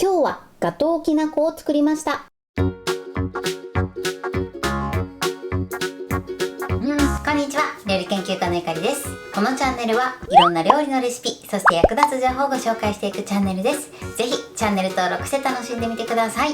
今日はガトーきなこを作りました。こんにちは、料理研究家のゆかりです。このチャンネルはいろんな料理のレシピ、そして役立つ情報をご紹介していくチャンネルです。ぜひチャンネル登録して楽しんでみてください。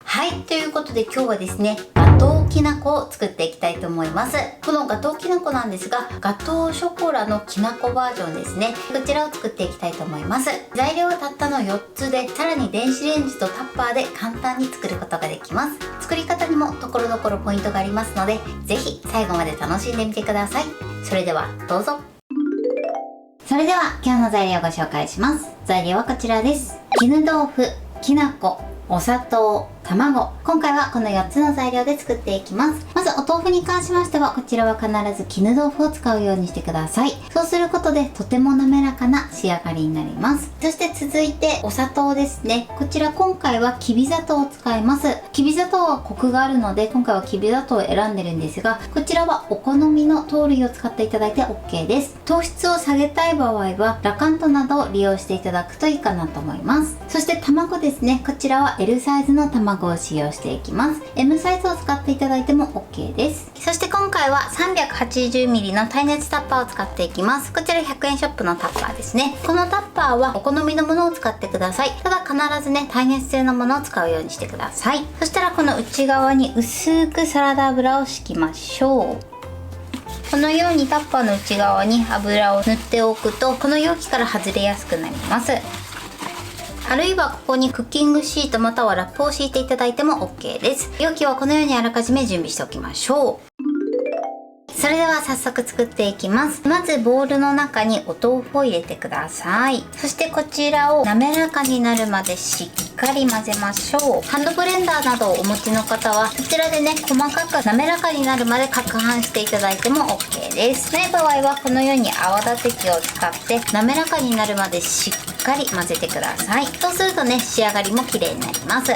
はい、ということで今日はですね、ガトーきなこを作っていきたいと思います。このガトーきなこなんですが、ガトーショコラのきなこバージョンですね。こちらを作っていきたいと思います。材料はたったの4つで、さらに電子レンジとタッパーで簡単に作ることができます。作り方にもところどころポイントがありますので、ぜひ最後まで楽しんでみてください。それではどうぞ。それでは今日の材料をご紹介します。材料はこちらです。絹豆腐、きなこ、お砂糖、卵。今回はこの4つの材料で作っていきます。まずお豆腐に関しましては、こちらは必ず絹豆腐を使うようにしてください。そうすることでとても滑らかな仕上がりになります。そして続いてお砂糖ですね。こちら今回はきび砂糖を使います。きび砂糖はコクがあるので、今回はきび砂糖を選んでるんですが、こちらはお好みの糖類を使っていただいて OK です。糖質を下げたい場合はラカントなどを利用していただくといいかなと思います。そして卵ですね。こちらは L サイズの卵を使用していきます。 M サイズを使っていただいても OK です。そして今回は 380ml の耐熱タッパーを使っていきます。こちら100円ショップのタッパーですね。このタッパーはお好みのものを使ってください。ただ必ずね、耐熱性のものを使うようにしてください。そしたらこの内側に薄くサラダ油を敷きましょう。このようにタッパーの内側に油を塗っておくと、この容器から外れやすくなります。あるいはここにクッキングシートまたはラップを敷いていただいても OK です。容器はこのようにあらかじめ準備しておきましょう。それでは早速作っていきます。まずボウルの中にお豆腐を入れてください。そしてこちらを滑らかになるまでしっかり混ぜましょう。ハンドブレンダーなどをお持ちの方はこちらでね、細かく滑らかになるまで攪拌していただいても OK です。ない場合はこのように泡立て器を使って滑らかになるまでしっかり混ぜてください。そうするとね、仕上がりも綺麗になります。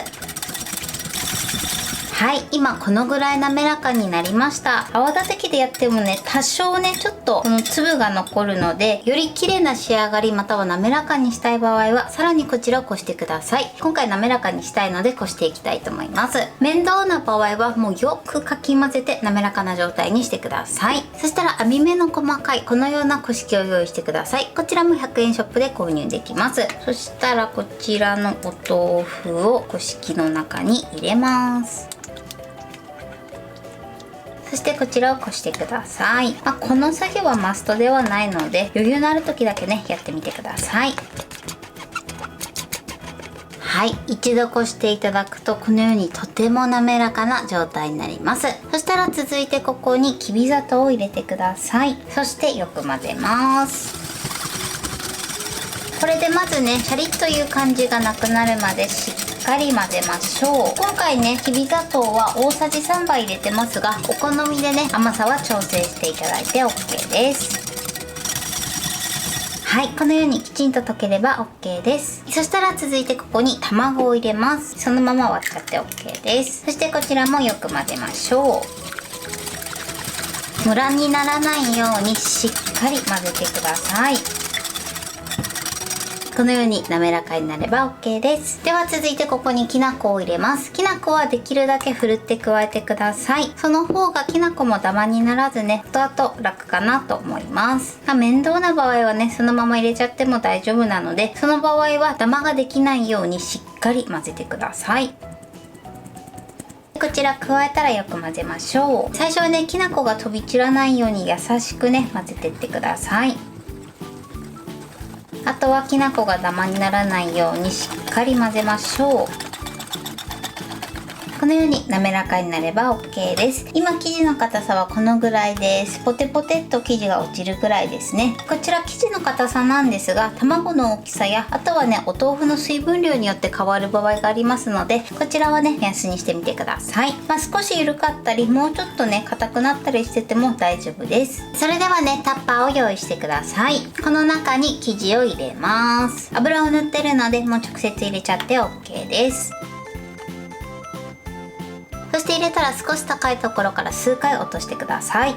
はい、今このぐらい滑らかになりました。泡立て器でやってもね、多少ねちょっとこの粒が残るので、より綺麗な仕上がりまたは滑らかにしたい場合はさらにこちらをこしてください。今回滑らかにしたいのでこしていきたいと思います。面倒な場合はもうよくかき混ぜて滑らかな状態にしてください。そしたら網目の細かいこのようなこし器を用意してください。こちらも100円ショップで購入できます。そしたらこちらのお豆腐をこし器の中に入れます。そしてこちらをこしてください。この作業はマストではないので、余裕のある時だけねやってみてください。はい、一度こしていただくとこのようにとても滑らかな状態になります。そしたら続いてここにきび砂糖を入れてください。そしてよく混ぜます。これでまずね、シャリッという感じがなくなるまでしっかり混ぜましょう。今回ね、きび砂糖は大さじ3杯入れてますが、お好みでね、甘さは調整していただいて OK です。はい、このようにきちんと溶ければ OK です。そしたら続いてここに卵を入れます。そのまま割っちゃって OK です。そしてこちらもよく混ぜましょう。ムラにならないようにしっかり混ぜてください。このように滑らかになれば OK です。では続いてここにきなこを入れます。きなこはできるだけふるって加えてください。その方がきなこもダマにならずね、後々楽かなと思います。面倒な場合はね、そのまま入れちゃっても大丈夫なので、その場合はダマができないようにしっかり混ぜてください。こちら加えたらよく混ぜましょう。最初はね、きなこが飛び散らないように優しくね混ぜてってください。あとはきなこがダマにならないようにしっかり混ぜましょう。このように滑らかになれば OK です。今生地の硬さはこのぐらいです。ポテポテっと生地が落ちるぐらいですね。こちら生地の硬さなんですが、卵の大きさやあとはね、お豆腐の水分量によって変わる場合がありますので、こちらはね目安にしてみてください。少し緩かったりもうちょっとね硬くなったりしてても大丈夫です。それではね、タッパーを用意してください。この中に生地を入れます。油を塗ってるのでもう直接入れちゃって OK です。そして入れたら少し高いところから数回落としてください。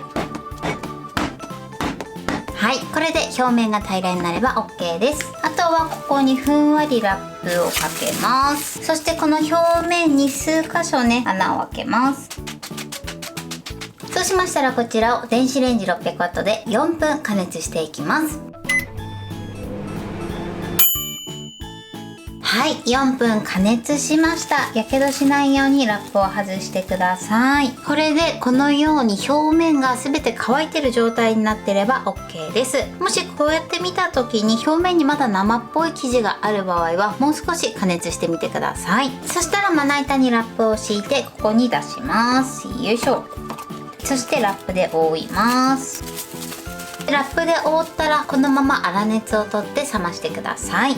はい、これで表面が平らになれば OK です。あとはここにふんわりラッププをかけます。そしてこの表面に数箇所ね穴を開けます。そうしましたらこちらを電子レンジ 600W で4分加熱していきます。はい、4分加熱しました。やけどしないようにラップを外してください。これでこのように表面が全て乾いてる状態になってれば OK です。もしこうやって見た時に表面にまだ生っぽい生地がある場合はもう少し加熱してみてください。そしたらまな板にラップを敷いてここに出します。よいしょ。そしてラップで覆います。ラップで覆ったらこのまま粗熱を取って冷ましてください。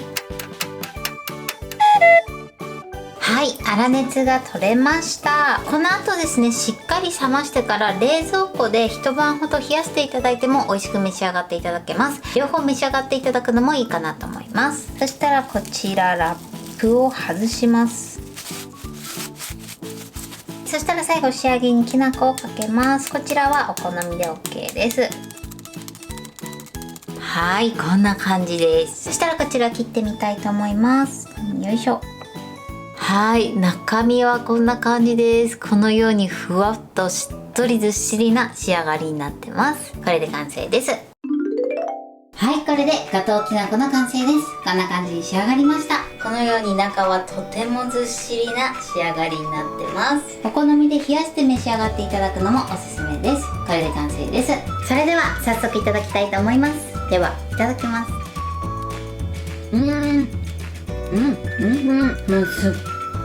はい、粗熱が取れました。この後ですね、しっかり冷ましてから冷蔵庫で一晩ほど冷やしていただいても美味しく召し上がっていただけます。両方召し上がっていただくのもいいかなと思います。そしたらこちらラップを外します。そしたら最後仕上げにきな粉をかけます。こちらはお好みで OK です。はい、こんな感じです。そしたらこちら切ってみたいと思います。よいしょ。はい、中身はこんな感じです。このようにふわっとしっとりずっしりな仕上がりになってます。これで完成です。はい、これでガトーきなこの完成です。こんな感じに仕上がりました。このように中はとてもずっしりな仕上がりになってます。お好みで冷やして召し上がっていただくのもおすすめです。これで完成です。それでは早速いただきたいと思います。ではいただきます。もうすっ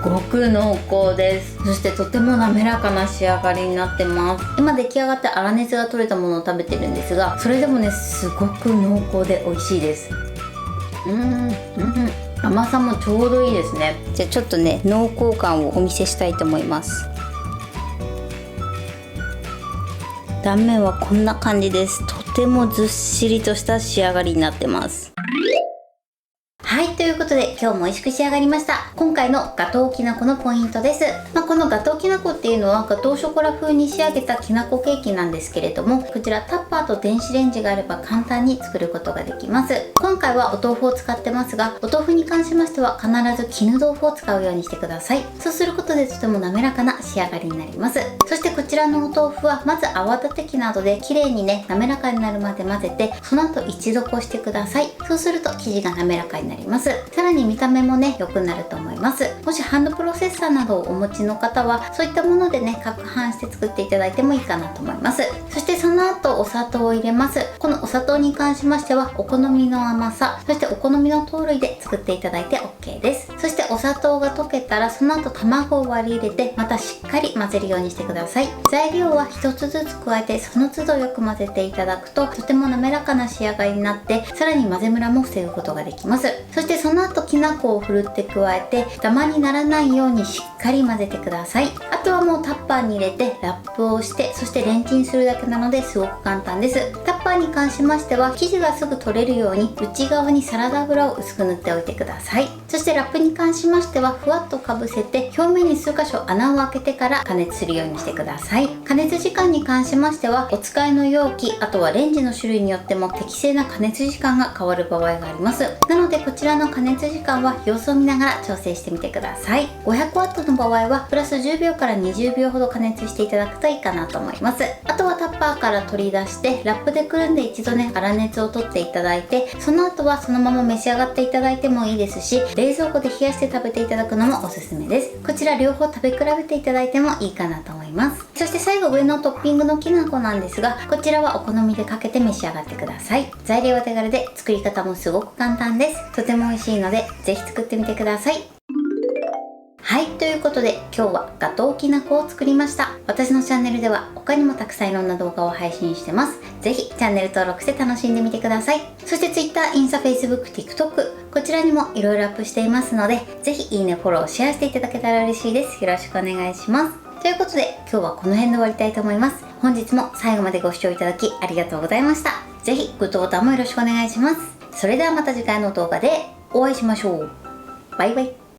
ごく濃厚です。そしてとても滑らかな仕上がりになってます。今出来上がって粗熱が取れたものを食べてるんですが、それでもねすごく濃厚で美味しいです。甘さもちょうどいいですね。じゃあちょっとね濃厚感をお見せしたいと思います。断面はこんな感じです。とてもずっしりとした仕上がりになってます。はい、ということで今日も美味しく仕上がりました。今回のガトーきなこのポイントです。このガトーきなこっていうのはガトーショコラ風に仕上げたきなこケーキなんですけれども、こちらタッパーと電子レンジがあれば簡単に作ることができます。今回はお豆腐を使ってますが、お豆腐に関しましては必ず絹豆腐を使うようにしてください。そうすることでとても滑らかな仕上がりになります。そしてこちらのお豆腐はまず泡立て器などで綺麗にね滑らかになるまで混ぜて、その後一度こしてください。そうすると生地が滑らかになります。さらに見た目もね良くなると思います。もしハンドプロセッサーなどをお持ちの方はそういったものでね攪拌して作っていただいてもいいかなと思います。そしてその後お砂糖を入れます。このお砂糖に関しましてはお好みの甘さ、そしてお好みの糖類で作っていただいて OK です。そしてお砂糖が溶けたらその後卵を割り入れてまたしっかり混ぜるようにしてください。材料は一つずつ加えてその都度よく混ぜていただくととても滑らかな仕上がりになって、さらに混ぜムラも防ぐことができます。そしてその後きな粉をふるって加えてダマにならないようにしっかり混ぜてください。あとはもうタッパーに入れてラップをして、そしてレンチンするだけなのですごく簡単です。タッパーに関しましては生地がすぐ取れるように内側にサラダ油を薄く塗っておいてください。そしてラップに関しましてはふわっとかぶせて表面に数箇所穴を開けてから加熱するようにしてください。加熱時間に関しましてはお使いの容器、あとはレンジの種類によっても適正な加熱時間が変わる場合があります。なのでこちらの加熱時間は様子を見ながら調整してみてください。 500W の場合はプラス10秒から20秒ほど加熱していただくといいかなと思います。あとはタッパーから取り出してラップでくるんで一度ね粗熱を取っていただいて、その後はそのまま召し上がっていただいてもいいですし、冷蔵庫で冷やして食べていただくのもおすすめです。こちら両方食べ比べていただいてもいいかなと思います。そして最後上のトッピングのきな粉なんですが、こちらはお好みでかけて召し上がってください。材料は手軽で作り方もすごく簡単です。とても美味しいのでぜひ作ってみてください。はい、ということで今日はガトーきなこを作りました。私のチャンネルでは他にもたくさんいろんな動画を配信してます。ぜひチャンネル登録して楽しんでみてください。そして Twitter、インスタ、Facebook、TikTok こちらにもいろいろアップしていますので、ぜひいいね、フォロー、シェアしていただけたら嬉しいです。よろしくお願いします。ということで今日はこの辺で終わりたいと思います。本日も最後までご視聴いただきありがとうございました。ぜひグッドボタンもよろしくお願いします。それではまた次回の動画でお会いしましょう。バイバイ。